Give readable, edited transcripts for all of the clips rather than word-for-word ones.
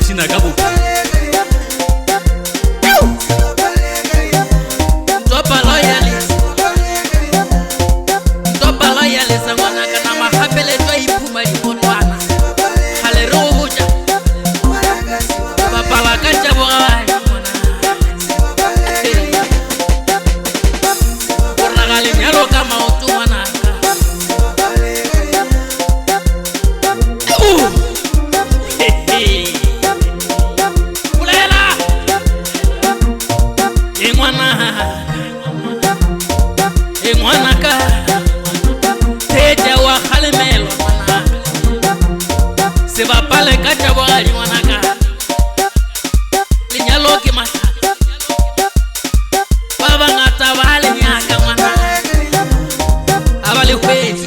sina ka bo Topa loyale sangwana kana mahapele to iphuma dipotwana hale ro hoja bapala ka tjabo ga bona gale nyalo ka maoto wana Pulela Engwana ka Teja wa khalemelo mana Se bapale ka tjabo ga ngwana ka Lenyalo ke mahlaka Ba bangata ba le nyaka ngwana A ba le khwedi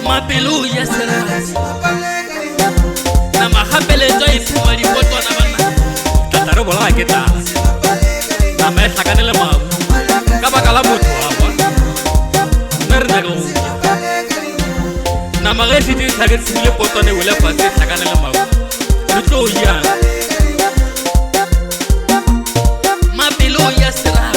Mapelu ya serati Na mahapele to iphuma dipotwana bana Tataro bola ke ta Na me hlakanele mabu Ka baka la motho wa bona Merna go Na magesi di hlaketse le potwane wele fase hlakanele mabu Re tlo ya Mapelu ya serati